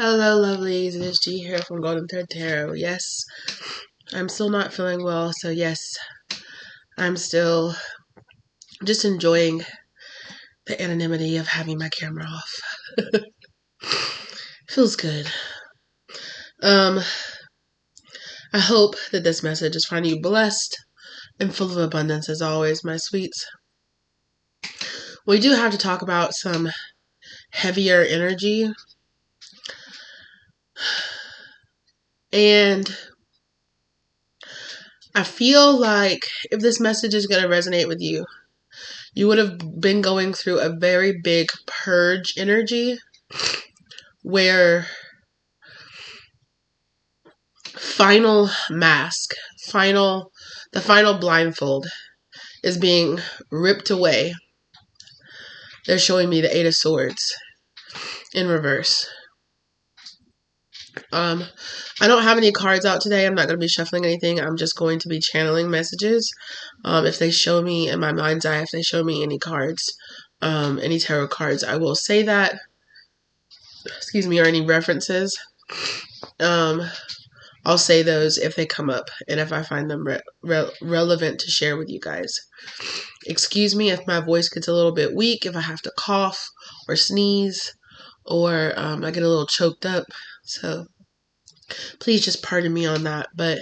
Hello, lovelies. It is G here from Golden Thread Tarot. Yes, I'm still not feeling well, so yes, I'm still just enjoying the anonymity of having my camera off. Feels good. I hope that this message is finding you blessed and full of abundance as always, my sweets. We do have to talk about some heavier energy, and I feel like if this message is going to resonate with you, you would have been going through a very big purge energy where final mask, the final blindfold is being ripped away. They're showing me the Eight of Swords in reverse. I don't have any cards out today. I'm not going to be shuffling anything. I'm just going to be channeling messages. If they show me in my mind's eye, if they show me any cards, any tarot cards, I will say that. Excuse me, or any references. I'll say those if they come up and if I find them relevant to share with you guys. Excuse me if my voice gets a little bit weak, if I have to cough or sneeze or I get a little choked up. So please just pardon me on that. But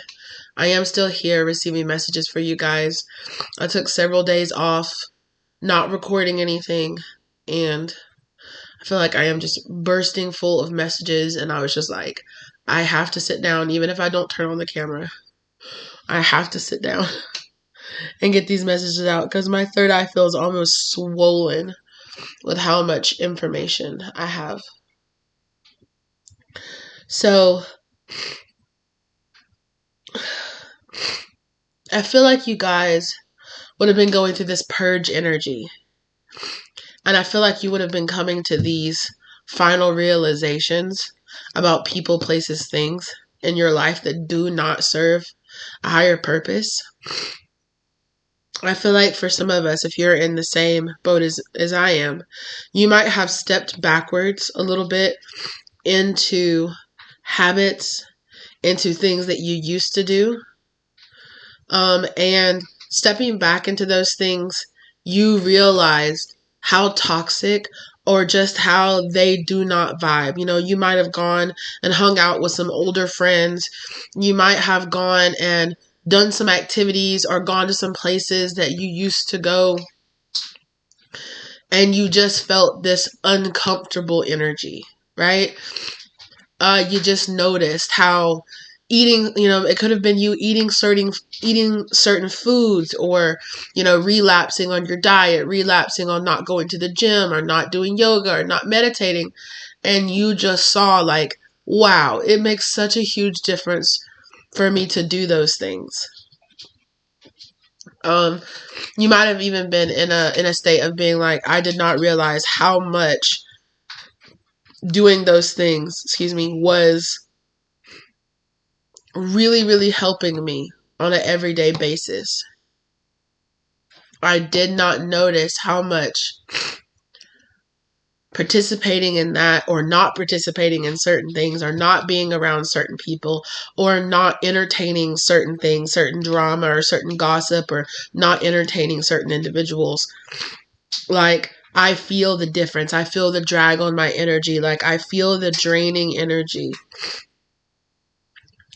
I am still here receiving messages for you guys. I took several days off, not recording anything, and I feel like I am just bursting full of messages, and I was just like, I have to sit down, even if I don't turn on the camera. I have to sit down and get these messages out because my third eye feels almost swollen with how much information I have. So I feel like you guys would have been going through this purge energy. And I feel like you would have been coming to these final realizations about people, places, things in your life that do not serve a higher purpose. I feel like for some of us, if you're in the same boat as I am, you might have stepped backwards a little bit into habits, into things that you used to do. And stepping back into those things, you realized how toxic or just how they do not vibe. You know, you might have gone and hung out with some older friends. You might have gone and done some activities or gone to some places that you used to go. And you just felt this uncomfortable energy, right? You just noticed how eating, it could have been you eating certain foods, or, relapsing on your diet, relapsing on not going to the gym or not doing yoga or not meditating. And you just saw like, wow, it makes such a huge difference for me to do those things. You might have even been in a state of being like, I did not realize how much doing those things, was really, really helping me on an everyday basis. I did not notice how much participating in that, or not participating in certain things, or not being around certain people, or not entertaining certain things, certain drama or certain gossip, or not entertaining certain individuals. Like, I feel the difference. I feel the drag on my energy. Like, I feel the draining energy.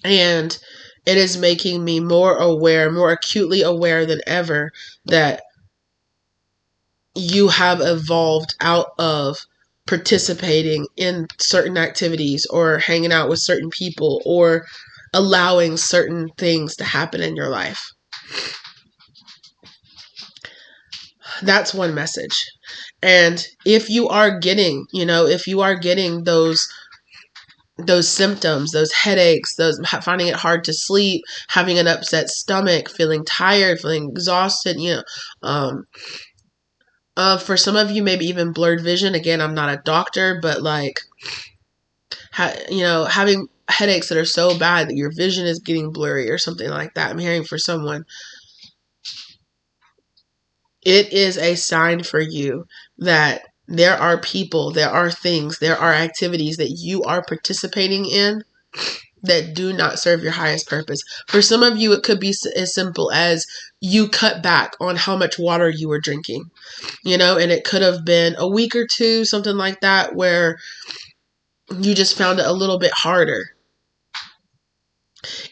And it is making me more aware, more acutely aware than ever, that you have evolved out of participating in certain activities or hanging out with certain people or allowing certain things to happen in your life. That's one message. And if you are getting, those symptoms, those headaches, those finding it hard to sleep, having an upset stomach, feeling tired, feeling exhausted, for some of you, maybe even blurred vision. Again, I'm not a doctor, but like, having headaches that are so bad that your vision is getting blurry or something like that. I'm hearing for someone. It is a sign for you that there are people, there are things, there are activities that you are participating in that do not serve your highest purpose. For some of you, it could be as simple as you cut back on how much water you were drinking, and it could have been a week or two, something like that, where you just found it a little bit harder.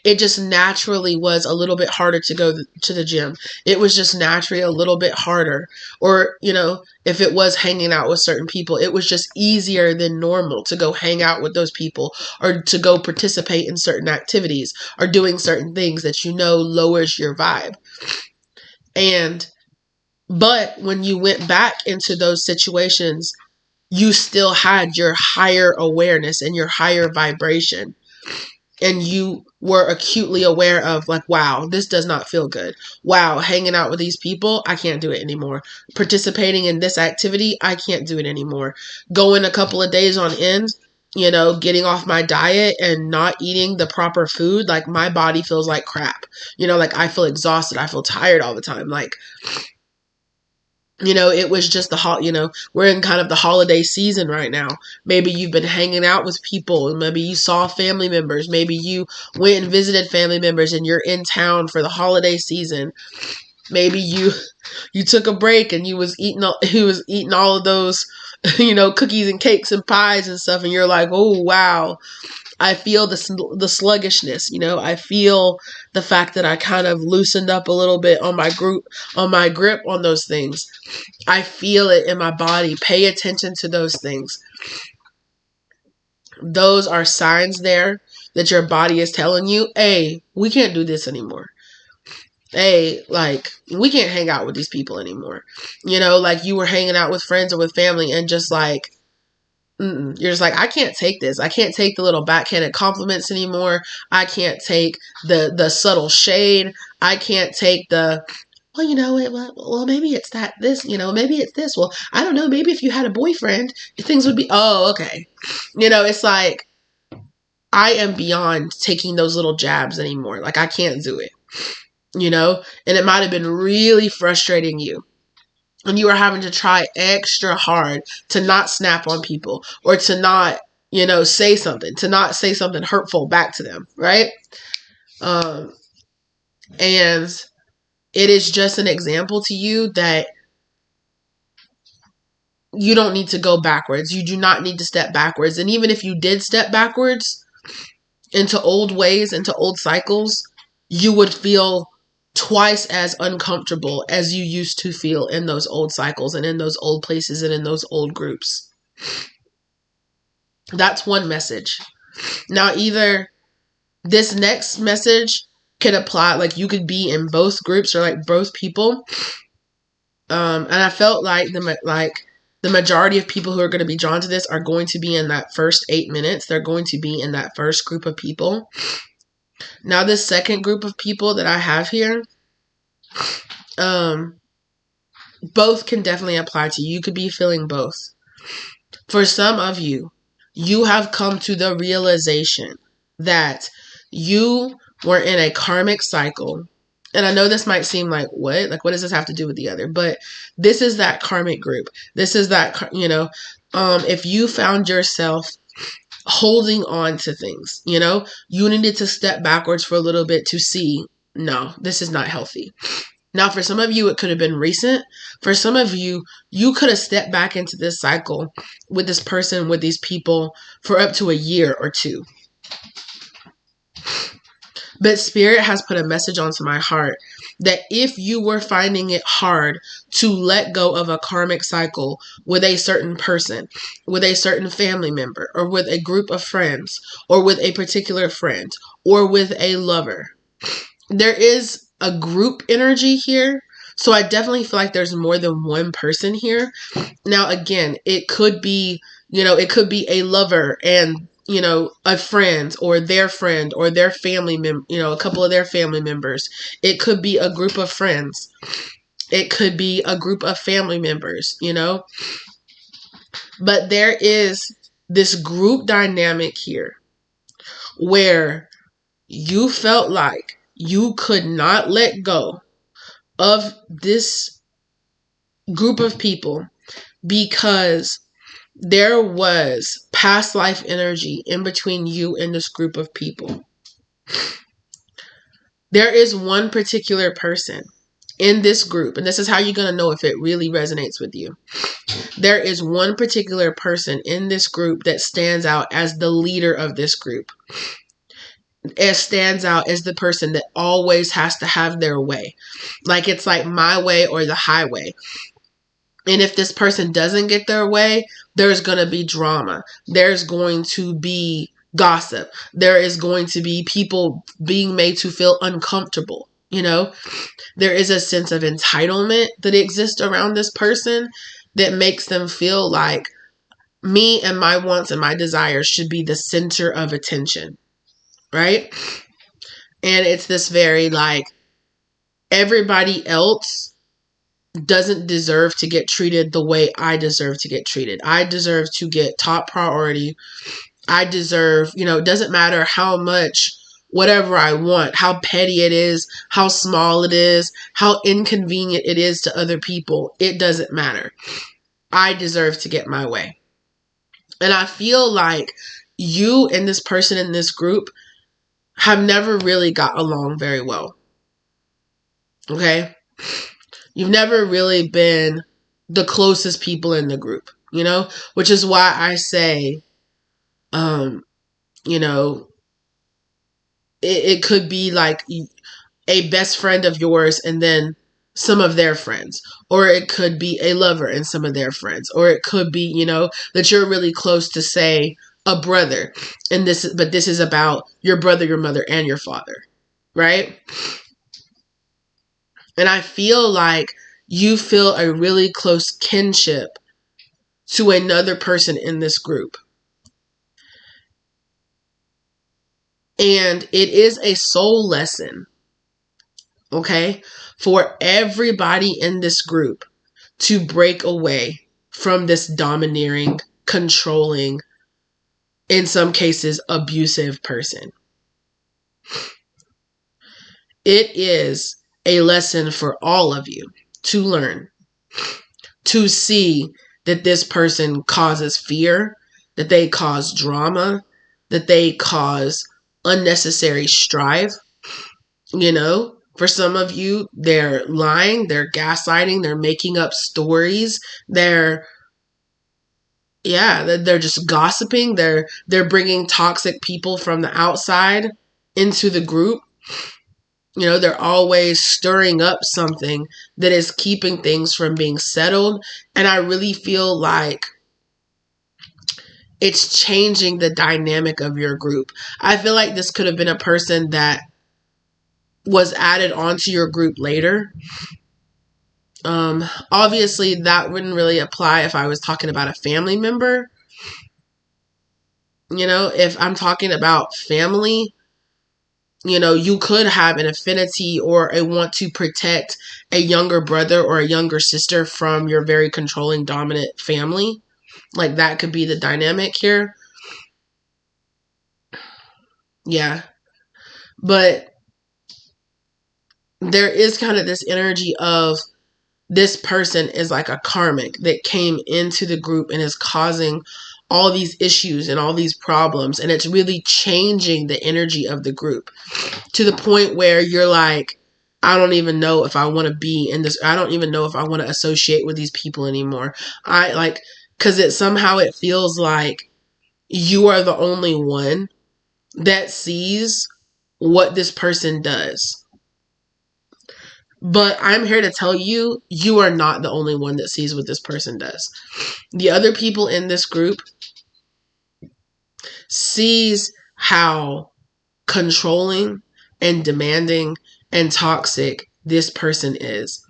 It just naturally was a little bit harder to go to the gym. It was just naturally a little bit harder. Or, if it was hanging out with certain people, it was just easier than normal to go hang out with those people or to go participate in certain activities or doing certain things that lowers your vibe. But when you went back into those situations, you still had your higher awareness and your higher vibration. And you were acutely aware of like, wow, this does not feel good. Wow, hanging out with these people, I can't do it anymore. Participating in this activity, I can't do it anymore. Going a couple of days on end, getting off my diet and not eating the proper food, like my body feels like crap. Like I feel exhausted. I feel tired all the time. Like, it was just we're in kind of the holiday season right now. Maybe you've been hanging out with people. Maybe you saw family members. Maybe you went and visited family members and you're in town for the holiday season. Maybe you took a break and you was eating all of those, cookies and cakes and pies and stuff. And you're like, oh, wow. I feel the sluggishness, I feel the fact that I kind of loosened up a little bit on my grip on those things. I feel it in my body. Pay attention to those things. Those are signs there that your body is telling you, hey, we can't do this anymore. Hey, like, we can't hang out with these people anymore. Like you were hanging out with friends or with family and just like, you're just like, I can't take this. I can't take the little backhanded compliments anymore. I can't take the subtle shade. I can't take the, well, maybe it's maybe it's this. Well, I don't know. Maybe if you had a boyfriend, things would be, oh, okay. It's like, I am beyond taking those little jabs anymore. Like, I can't do it, and it might have been really frustrating you. And you were having to try extra hard to not snap on people or to not, say something, to not say something hurtful back to them, right? And it is just an example to you that you don't need to go backwards. You do not need to step backwards. And even if you did step backwards into old ways, into old cycles, you would feel twice as uncomfortable as you used to feel in those old cycles and in those old places and in those old groups. That's one message. Now, either this next message can apply, like you could be in both groups or like both people. And I felt like the majority of people who are going to be drawn to this are going to be in that first 8 minutes. They're going to be in that first group of people. Now, this second group of people that I have here, both can definitely apply to you. You could be feeling both. For some of you, you have come to the realization that you were in a karmic cycle. And I know this might seem like, what? Like, what does this have to do with the other? But this is that karmic group. This is that, if you found yourself holding on to things, you needed to step backwards for a little bit to see, no, this is not healthy. Now, for some of you, it could have been recent. For some of you, you could have stepped back into this cycle with this person, with these people for up to a year or two. But Spirit has put a message onto my heart that if you were finding it hard to let go of a karmic cycle with a certain person, with a certain family member, or with a group of friends, or with a particular friend, or with a lover, there is a group energy here. So I definitely feel like there's more than one person here. Now, again, it could be, it could be a lover and, a friend or their family member, a couple of their family members. It could be a group of friends. It could be a group of family members, But there is this group dynamic here where you felt like you could not let go of this group of people because there was past life energy in between you and this group of people. There is one particular person in this group, and this is how you're going to know if it really resonates with you. There is one particular person in this group that stands out as the leader of this group. It stands out as the person that always has to have their way. Like it's like my way or the highway. And if this person doesn't get their way, there's going to be drama. There's going to be gossip. There is going to be people being made to feel uncomfortable. You know, there is a sense of entitlement that exists around this person that makes them feel like me and my wants and my desires should be the center of attention. Right? And it's this very like everybody else doesn't deserve to get treated the way I deserve to get treated. I deserve to get top priority. I deserve, it doesn't matter how much, whatever I want, how petty it is, how small it is, how inconvenient it is to other people. It doesn't matter. I deserve to get my way. And I feel like you and this person in this group have never really got along very well. Okay? You've never really been the closest people in the group, which is why I say, it could be like a best friend of yours and then some of their friends, or it could be a lover and some of their friends, or it could be, that you're really close to, say, a brother, but this is about your brother, your mother, and your father, right? And I feel like you feel a really close kinship to another person in this group. And it is a soul lesson, okay, for everybody in this group to break away from this domineering, controlling, in some cases, abusive person. It is a lesson for all of you to learn, to see that this person causes fear, that they cause drama, that they cause unnecessary strife. For some of you, they're lying, they're gaslighting, they're making up stories, they're just gossiping, they're bringing toxic people from the outside into the group. They're always stirring up something that is keeping things from being settled. And I really feel like it's changing the dynamic of your group. I feel like this could have been a person that was added onto your group later. Obviously, that wouldn't really apply if I was talking about a family member. If I'm talking about family, you could have an affinity or a want to protect a younger brother or a younger sister from your very controlling, dominant family. Like that could be the dynamic here. Yeah. But there is kind of this energy of this person is like a karmic that came into the group and is causing all these issues and all these problems. And it's really changing the energy of the group to the point where you're like, I don't even know if I want to be in this. I don't even know if I want to associate with these people anymore. Because it feels like you are the only one that sees what this person does. But I'm here to tell you, you are not the only one that sees what this person does. The other people in this group sees how controlling and demanding and toxic this person is.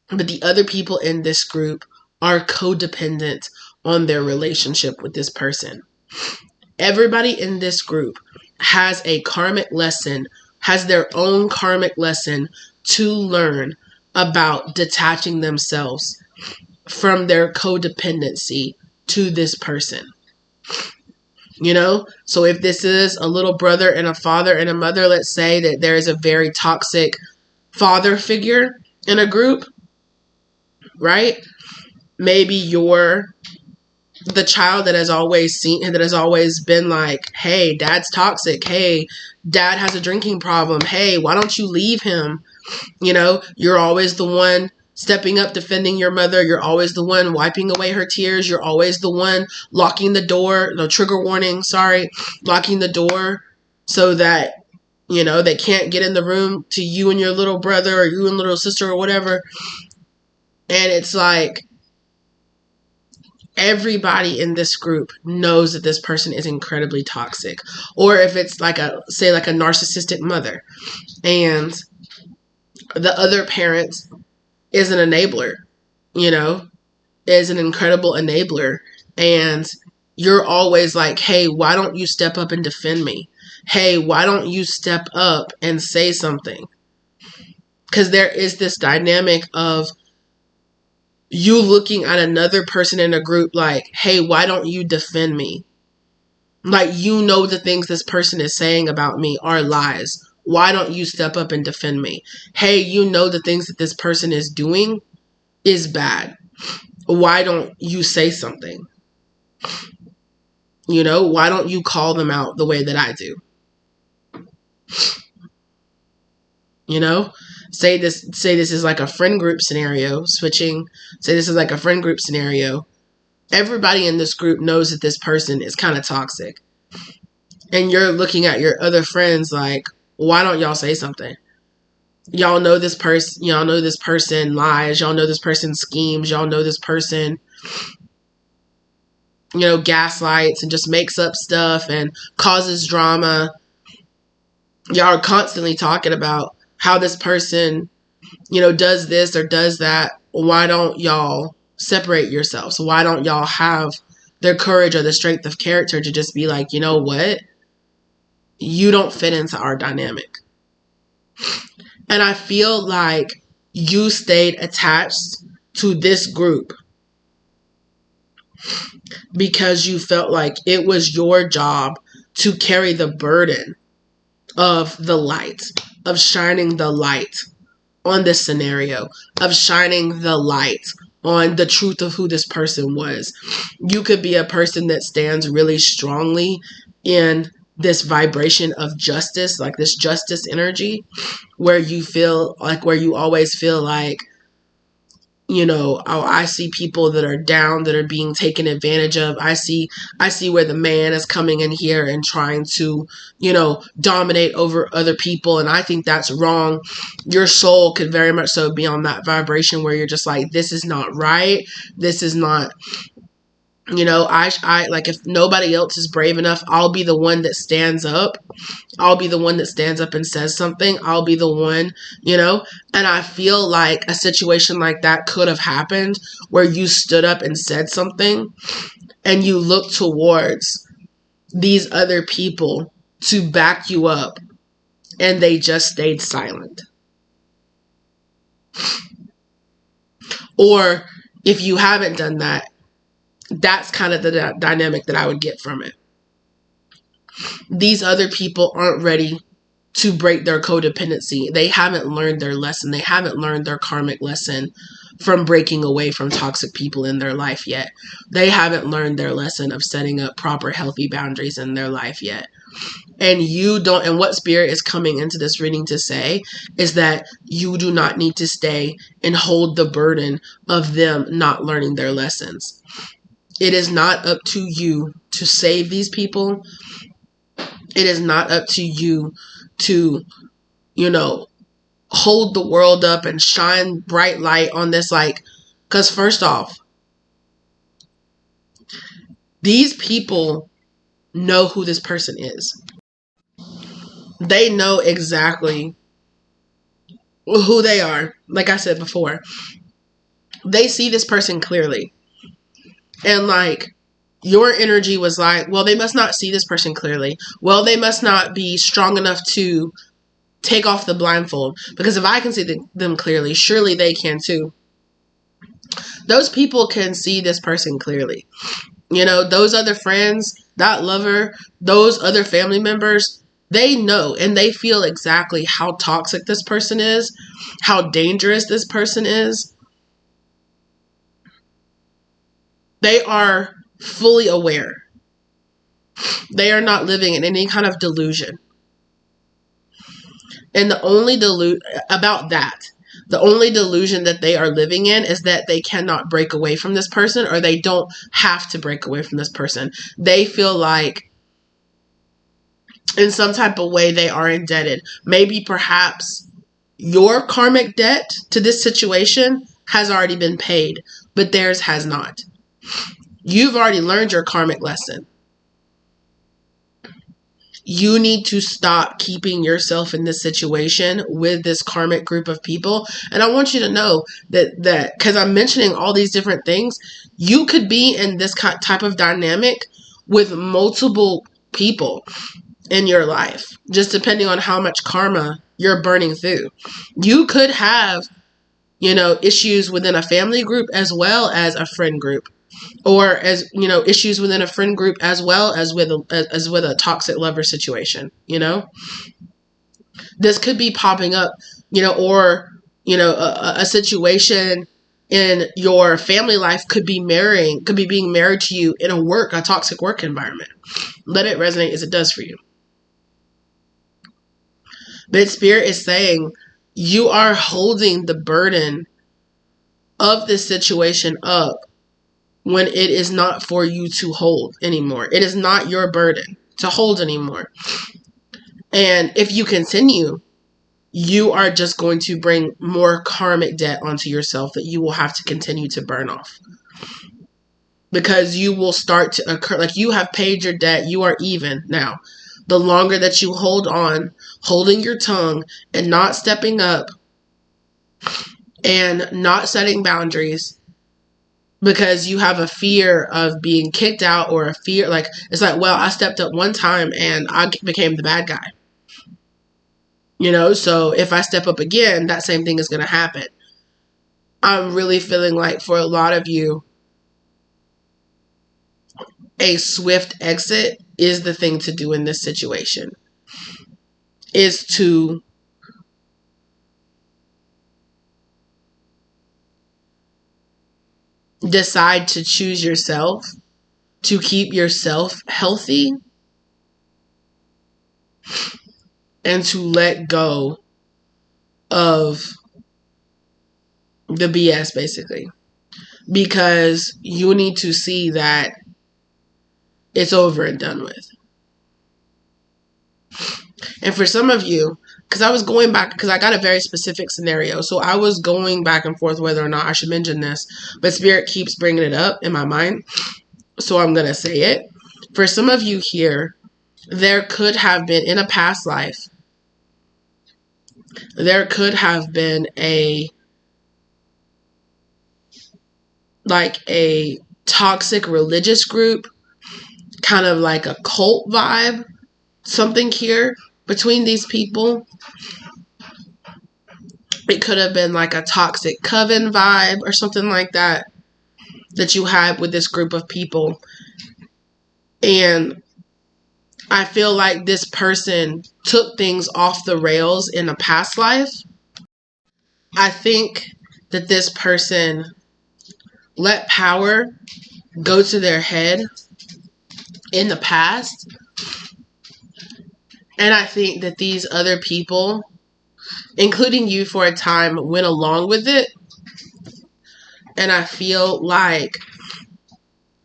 But the other people in this group are codependent on their relationship with this person. Everybody in this group has a karmic lesson, has their own karmic lesson to learn about detaching themselves from their codependency to this person. So if this is a little brother and a father and a mother, let's say that there is a very toxic father figure in a group, right? maybe you're the child that has always been like, hey, dad's toxic. Hey, dad has a drinking problem. Hey, why don't you leave him? You know, you're always the one stepping up, defending your mother. You're always the one wiping away her tears. You're always the one locking the door. No, trigger warning, sorry. Locking the door so that, you know, they can't get in the room to you and your little brother or you and little sister or whatever. And it's like, everybody in this group knows that this person is incredibly toxic. Or if it's like a narcissistic mother and the other parent is an enabler, you know, is an incredible enabler. And you're always like, hey, why don't you step up and defend me? Hey, why don't you step up and say something? Because there is this dynamic of you looking at another person in a group like, hey, why don't you defend me? Like, you know, the things this person is saying about me are lies. Why don't you step up and defend me? Hey, you know, the things that this person is doing is bad. Why don't you say something? You know, why don't you call them out the way that I do? You know, say this is like a friend group scenario, say this is like a friend group scenario. Everybody in this group knows that this person is kind of toxic. And you're looking at your other friends like, why don't y'all say something? Y'all know this person lies. Y'all know this person schemes. Y'all know this person, you know, gaslights and just makes up stuff and causes drama. Y'all are constantly talking about how this person, you know, does this or does that. Why don't y'all separate yourselves? Why don't y'all have the courage or the strength of character to just be like, you know what? You don't fit into our dynamic. And I feel like you stayed attached to this group because you felt like it was your job to carry the burden of the light, of shining the light on this scenario, of shining the light on the truth of who this person was. You could be a person that stands really strongly in this vibration of justice, like this justice energy, where you always feel like, you know, oh, I see people that are down, that are being taken advantage of. I see where the man is coming in here and trying to, you know, dominate over other people. And I think that's wrong. Your soul could very much so be on that vibration where you're just like, this is not right. This is not, you know, I like, if nobody else is brave enough, I'll be the one that stands up. I'll be the one that stands up and says something. I'll be the one, you know, and I feel like a situation like that could have happened where you stood up and said something and you looked towards these other people to back you up and they just stayed silent. Or if you haven't done that, that's kind of the dynamic that I would get from it. These other people aren't ready to break their codependency. They haven't learned their lesson. They haven't learned their karmic lesson from breaking away from toxic people in their life yet. They haven't learned their lesson of setting up proper, healthy boundaries in their life yet. And you don't, and what Spirit is coming into this reading to say is that you do not need to stay and hold the burden of them not learning their lessons. It is not up to you to save these people. It is not up to you to, you know, hold the world up and shine bright light on this. Like, because first off, these people know who this person is. They know exactly who they are. Like I said before, they see this person clearly. And like, your energy was like, well, they must not see this person clearly. Well, they must not be strong enough to take off the blindfold. Because if I can see them clearly, surely they can too. Those people can see this person clearly. You know, those other friends, that lover, those other family members, they know and they feel exactly how toxic this person is, how dangerous this person is. They are fully aware. They are not living in any kind of delusion. And the only about that, the only delusion that they are living in is that they cannot break away from this person, or they don't have to break away from this person. They feel like in some type of way they are indebted. Maybe perhaps your karmic debt to this situation has already been paid, but theirs has not. You've already learned your karmic lesson. You need to stop keeping yourself in this situation with this karmic group of people. And I want you to know that because I'm mentioning all these different things, you could be in this type of dynamic with multiple people in your life, just depending on how much karma you're burning through. You could have, issues within a family group as well as a friend group. Or as issues within a friend group as well as with a toxic lover situation. This could be popping up, or a situation in your family life could be being married to you in a toxic work environment. Let it resonate as it does for you. But Spirit is saying you are holding the burden of this situation up when it is not for you to hold anymore. It is not your burden to hold anymore. And if you continue, you are just going to bring more karmic debt onto yourself that you will have to continue to burn off. Because you will start to occur, like you have paid your debt, you are even now. The longer that you hold on, holding your tongue and not stepping up and not setting boundaries, because you have a fear of being kicked out, or a fear, like, it's like, well, I stepped up one time and I became the bad guy. So if I step up again, that same thing is going to happen. I'm really feeling like for a lot of you, a swift exit is the thing to do in this situation. Is to decide to choose yourself, to keep yourself healthy, and to let go of the BS, basically. Because you need to see that it's over and done with. And for some of you, because I was going back, because I got a very specific scenario, so I was going back and forth whether or not I should mention this, but Spirit keeps bringing it up in my mind, so I'm going to say it. For some of you here, there could have been, in a past life, there could have been a toxic religious group, kind of like a cult vibe, something here between these people. It could have been like a toxic coven vibe or something like that you had with this group of people. And I feel like this person took things off the rails in a past life. I think that this person let power go to their head in the past. And I think that these other people, including you for a time, went along with it. And I feel like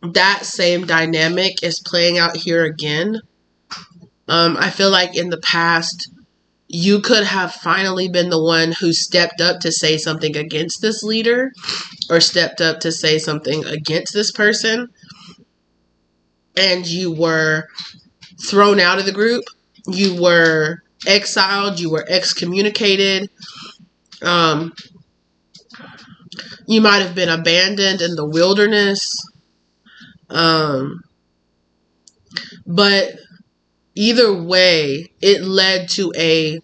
that same dynamic is playing out here again. I feel like in the past, you could have finally been the one who stepped up to say something against this leader, or stepped up to say something against this person, and you were thrown out of the group. You were exiled. You were excommunicated. You might have been abandoned in the wilderness. But either way, it led to a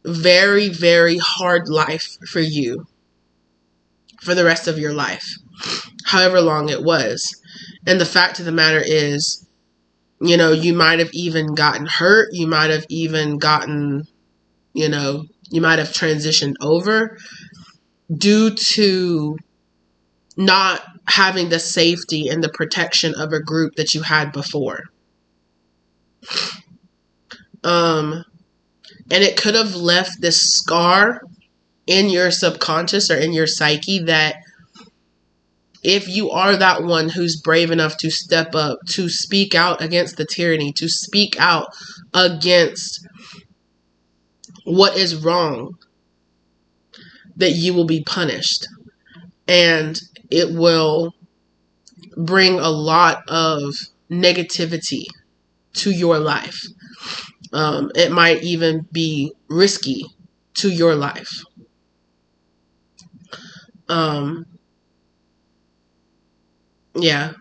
very, very hard life for you for the rest of your life, however long it was. And the fact of the matter is, you might have even gotten hurt. You might have even gotten, you might have transitioned over due to not having the safety and the protection of a group that you had before. And it could have left this scar in your subconscious or in your psyche that if you are that one who's brave enough to step up, to speak out against the tyranny, to speak out against what is wrong, that you will be punished. And it will bring a lot of negativity to your life. It might even be risky to your life. Yeah.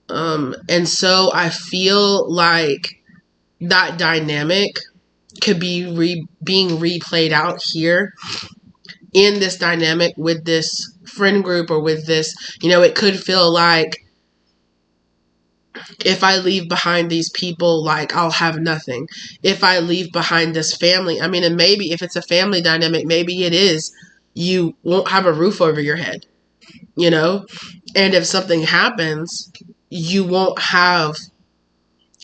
And so I feel like that dynamic could be being replayed out here in this dynamic with this friend group or with this, it could feel like if I leave behind these people, like I'll have nothing. If I leave behind this family, and maybe if it's a family dynamic, maybe it is, you won't have a roof over your head, and if something happens, you won't have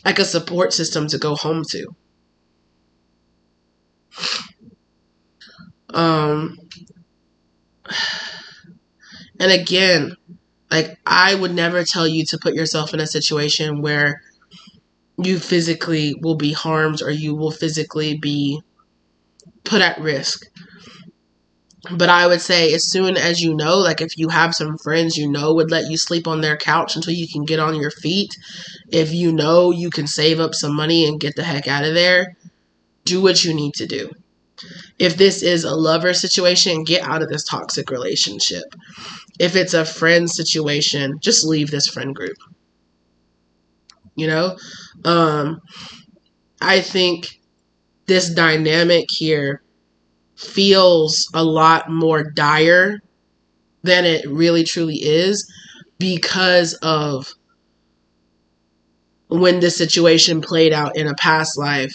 like a support system to go home to. And again, like I would never tell you to put yourself in a situation where you physically will be harmed or you will physically be put at risk. But I would say as soon as like if you have some friends would let you sleep on their couch until you can get on your feet, if you can save up some money and get the heck out of there, do what you need to do. If this is a lover situation, get out of this toxic relationship. If it's a friend situation, just leave this friend group. I think this dynamic here feels a lot more dire than it really truly is because of when the situation played out in a past life,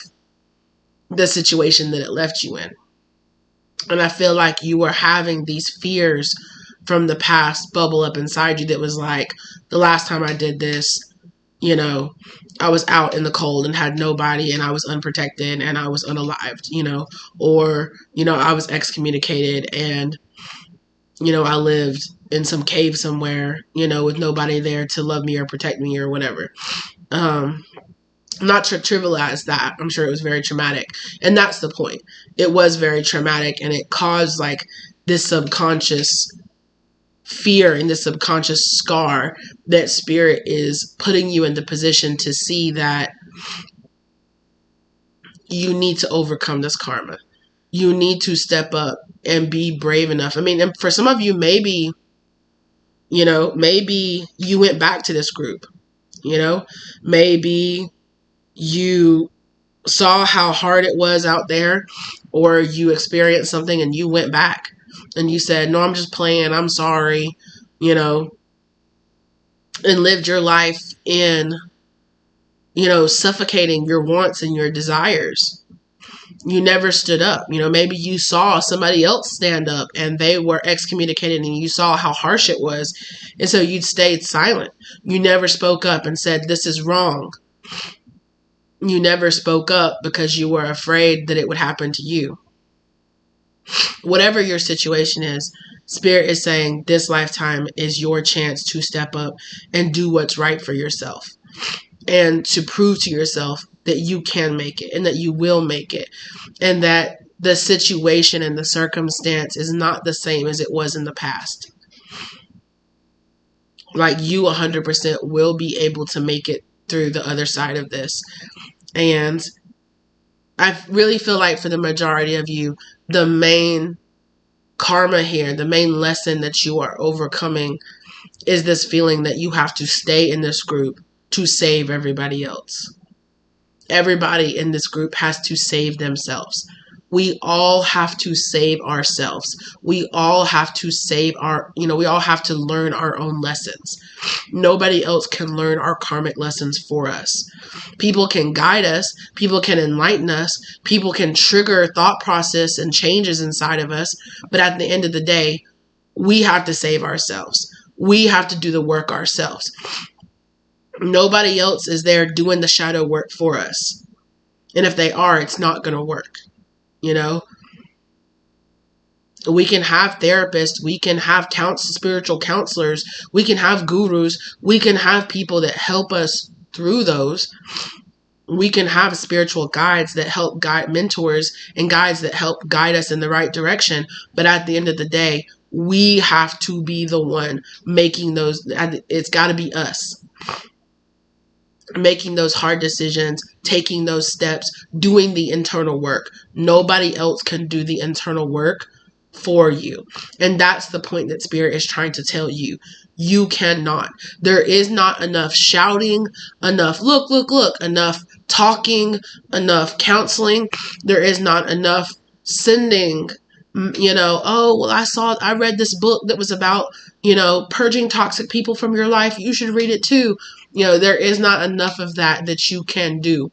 the situation that it left you in. And I feel like you were having these fears from the past bubble up inside you that was like, the last time I did this, I was out in the cold and had nobody and I was unprotected and I was unalived, or, I was excommunicated and, I lived in some cave somewhere, with nobody there to love me or protect me or whatever. Not to trivialize that. I'm sure it was very traumatic. And that's the point. It was very traumatic and it caused like this subconscious fear and this subconscious scar that spirit is putting you in the position to see that you need to overcome this karma. You need to step up and be brave enough. And for some of you, maybe you went back to this group, maybe you saw how hard it was out there, or you experienced something and you went back and you said, no, I'm just playing, I'm sorry, and lived your life in, suffocating your wants and your desires. You never stood up. Maybe you saw somebody else stand up and they were excommunicated and you saw how harsh it was. And so you stayed silent. You never spoke up and said, this is wrong. You never spoke up because you were afraid that it would happen to you. Whatever your situation is, Spirit is saying this lifetime is your chance to step up and do what's right for yourself. And to prove to yourself that you can make it and that you will make it. And that the situation and the circumstance is not the same as it was in the past. Like you 100% will be able to make it through the other side of this. And I really feel like for the majority of you, the main karma here, the main lesson that you are overcoming is this feeling that you have to stay in this group to save everybody else. Everybody in this group has to save themselves. We all have to save ourselves. We all have to save we all have to learn our own lessons. Nobody else can learn our karmic lessons for us. People can guide us. People can enlighten us. People can trigger thought process and changes inside of us. But at the end of the day, We have to save ourselves. We have to do the work ourselves. Nobody else is there doing the shadow work for us. And if they are, it's not going to work. You know, we can have therapists, we can have spiritual counselors, we can have gurus, we can have people that help us through those. We can have spiritual guides that help guide, mentors and guides that help guide us in the right direction. But at the end of the day, we have to be the one making those. It's got to be us making those hard decisions, taking those steps, doing the internal work. Nobody else can do the internal work for you. And that's the point that Spirit is trying to tell you. You cannot. There is not enough shouting, enough look, enough talking, enough counseling. There is not enough sending, oh, well, I read this book that was about, purging toxic people from your life. You should read it too. There is not enough of that you can do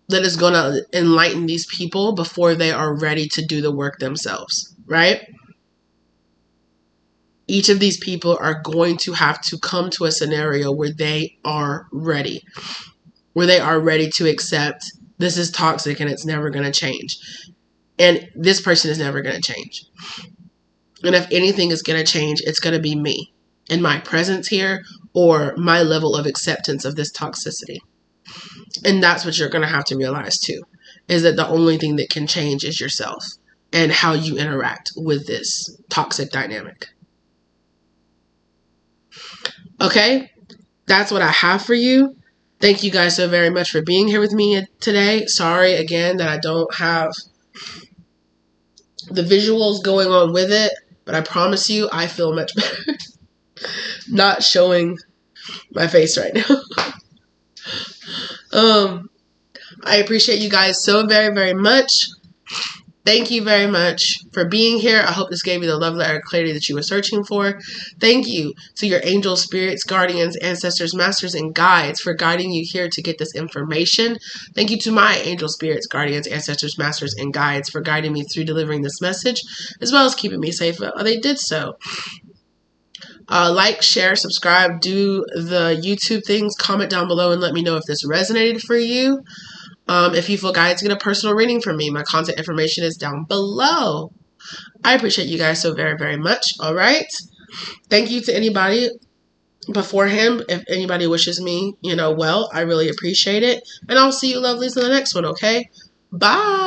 that is going to enlighten these people before they are ready to do the work themselves, right? Each of these people are going to have to come to a scenario where they are ready, to accept this is toxic and it's never going to change. And this person is never going to change. And if anything is going to change, it's going to be me and my presence here or my level of acceptance of this toxicity. And that's what you're going to have to realize too, is that the only thing that can change is yourself and how you interact with this toxic dynamic. Okay, that's what I have for you. Thank you guys so very much for being here with me today. Sorry again that I don't have the visuals going on with it, but I promise you I feel much better not showing my face right now. I appreciate you guys so very, very much. Thank you very much for being here. I hope this gave you the love letter clarity that you were searching for. Thank you to your angels, spirits, guardians, ancestors, masters, and guides for guiding you here to get this information. Thank you to my angels, spirits, guardians, ancestors, masters, and guides for guiding me through delivering this message, as well as keeping me safe while they did so. Like, share, subscribe, do the YouTube things, comment down below and let me know if this resonated for you. If you feel guided to get a personal reading from me, my contact information is down below. I appreciate you guys so very, very much. All right. Thank you to anybody beforehand. If anybody wishes me, well, I really appreciate it. And I'll see you lovelies in the next one. Okay. Bye.